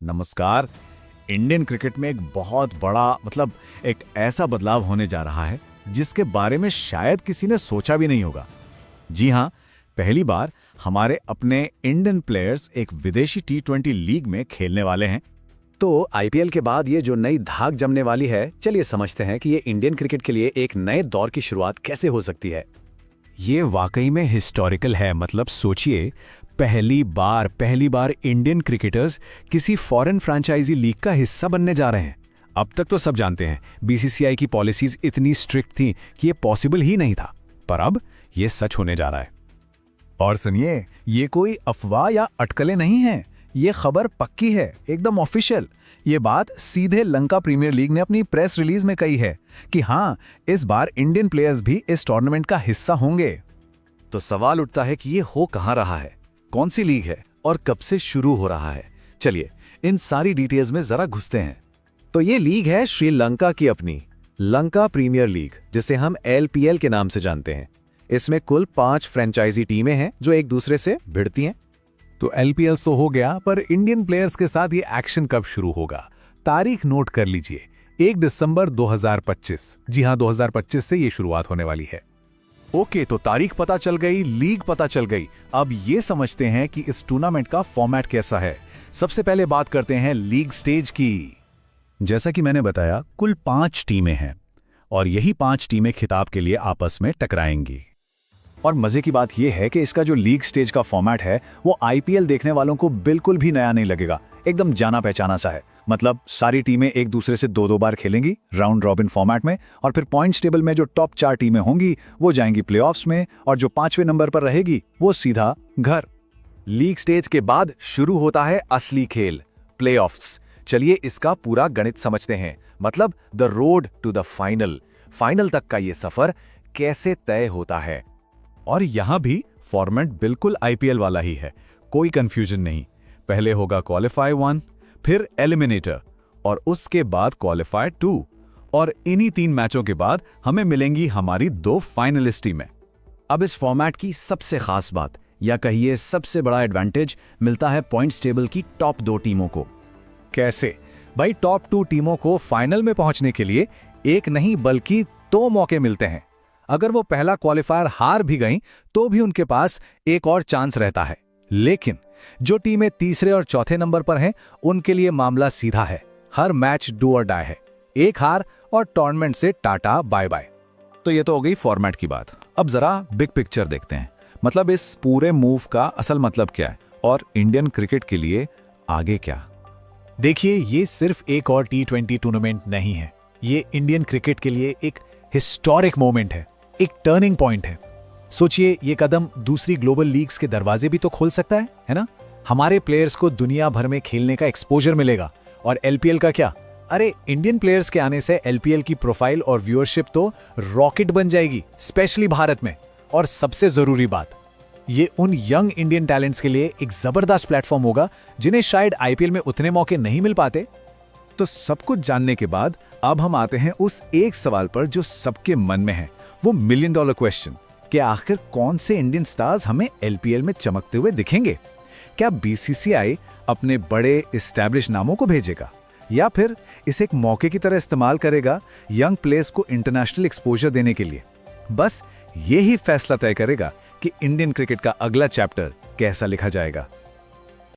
नमस्कार। Indian cricket में एक बहुत बड़ा एक ऐसा बदलाव होने जा रहा है जिसके बारे में शायद किसी ने सोचा भी नहीं होगा। जी हां, पहली बार हमारे अपने इंडियन प्लेयर्स एक विदेशी टी20 लीग में खेलने वाले हैं। तो आईपीएल के बाद ये जो नई धाक जमने वाली है, चलिए समझते हैं कि ये इंडियन क्रिकेट के लिए एक नए दौर की शुरुआत कैसे हो सकती है। ये वाकई में हिस्टोरिकल है। सोचिए, पहली बार इंडियन क्रिकेटर्स किसी फॉरेन फ्रेंचाइजी लीग का हिस्सा बनने जा रहे हैं। अब तक तो सब जानते हैं बीसीसीआई की पॉलिसीज इतनी स्ट्रिक्ट थी कि ये पॉसिबल ही नहीं था, पर अब ये सच होने जा रहा है। और सुनिए, ये कोई अफवाह या अटकलें नहीं हैं, ये खबर पक्की है, एकदम ऑफिशियल। ये बात सीधे लंका प्रीमियर लीग ने अपनी प्रेस रिलीज में कही है कि हाँ, इस बार इंडियन प्लेयर्स भी इस टूर्नामेंट का हिस्सा होंगे। तो सवाल उठता है कि ये हो कहां रहा है, कौन सी लीग है और कब से शुरू हो रहा है। चलिए इन सारी डिटेल्स में जरा घुसते हैं। तो ये लीग है श्रीलंका की अपनी लंका प्रीमियर लीग, जिसे हम एलपीएल के नाम से जानते हैं। इसमें कुल 5 फ्रेंचाइजी टीमें हैं जो एक दूसरे से भिड़ती हैं। तो एलपीएल तो हो गया, पर इंडियन प्लेयर्स के साथ ये एक्शन कब शुरू होगा? तारीख नोट कर लीजिए, 1 दिसंबर 2025। जी हां, 2025 से ये शुरुआत होने वाली है। ओके, तो तारीख पता चल गई, लीग पता चल गई। अब ये समझते हैं कि इस टूर्नामेंट का फॉर्मेट कैसा है। सबसे पहले बात करते हैं लीग स्टेज की। जैसा कि मैंने बताया, कुल 5 टीमें हैं और यही 5 टीमें खिताब के लिए आपस में टकराएंगी। और मजे की बात यह है कि इसका जो लीग स्टेज का फॉर्मेट है वो आईपीएल देखने वालों को बिल्कुल भी नया नहीं लगेगा, एकदम जाना पहचाना सा है। सारी टीमें एक दूसरे से 2-2 बार खेलेंगी राउंड रॉबिन फॉर्मेट में, और फिर पॉइंट्स टेबल में जो टॉप 4 टीमें होंगी वो जाएंगी प्लेऑफ्स में, और जो 5वें नंबर पर रहेगी वो सीधा घर। लीग स्टेज के बाद शुरू होता है असली खेल, प्लेऑफ्स। चलिए इसका पूरा गणित समझते हैं, the road to the final तक का ये सफर कैसे तय होता है। और यहां भी फॉर्मेट बिल्कुल आईपीएल वाला ही है, कोई कंफ्यूजन नहीं। पहले होगा क्वालिफाई 1, फिर एलिमिनेटर, और उसके बाद क्वालिफाई 2, और इन्हीं 3 मैचों के बाद हमें मिलेंगी हमारी 2 फाइनलिस्ट टीमें। अब इस फॉर्मेट की सबसे खास बात, या कहिए सबसे बड़ा एडवांटेज, मिलता है पॉइंट्स टेबल की टॉप 2 टीमों को। कैसे? भाई, टॉप 2 टीमों को फाइनल में पहुंचने के लिए एक नहीं बल्कि 2 मौके मिलते हैं। अगर वो पहला क्वालिफायर हार भी गईं तो भी उनके पास एक और चांस रहता है। लेकिन जो टीमें तीसरे और चौथे नंबर पर हैं, उनके लिए मामला सीधा है, हर मैच डू और डाई है। एक हार और टूर्नामेंट से टाटा बाय बाय। तो ये तो हो गई फॉर्मेट की बात। अब जरा बिग पिक्चर देखते हैं, इस पूरे मूव का असल मतलब क्या है और इंडियन क्रिकेट के लिए आगे क्या। देखिए, ये सिर्फ एक और टी20 टूर्नामेंट नहीं है, ये इंडियन क्रिकेट के लिए एक हिस्टोरिक मोमेंट है, एक टर्निंग पॉइंट है। सोचिए, ये कदम दूसरी ग्लोबल लीग्स के दरवाजे भी तो खोल सकता है ना? हमारे प्लेयर्स को दुनिया भर में खेलने का एक्सपोजर मिलेगा। और एलपीएल का क्या? अरे, इंडियन प्लेयर्स के आने से एलपीएल की प्रोफाइल और व्यूअरशिप तो रॉकेट बन जाएगी, स्पेशली भारत में। और सबसे जरूरी बात, ये उन यंग इंडियन टैलेंट्स के लिए एक जबरदस्त प्लेटफॉर्म होगा जिन्हें शायद आईपीएल में उतने मौके नहीं मिल पाते। तो सब कुछ जानने के बाद अब हम आते हैं उस एक सवाल पर जो सबके मन में है, वो $1 मिलियन क्वेश्चन, कि आखिर कौन से इंडियन स्टार्स हमें एलपीएल में चमकते हुए दिखेंगे? क्या बीसीसीआई अपने बड़े एस्टैब्लिश नामों को भेजेगा, या फिर इसे एक मौके की तरह इस्तेमाल करेगा यंग प्लेयर्स को इंटरनेशनल एक्सपोजर देने के लिए? बस यही फैसला तय करेगा कि इंडियन क्रिकेट का अगला चैप्टर कैसा लिखा जाएगा।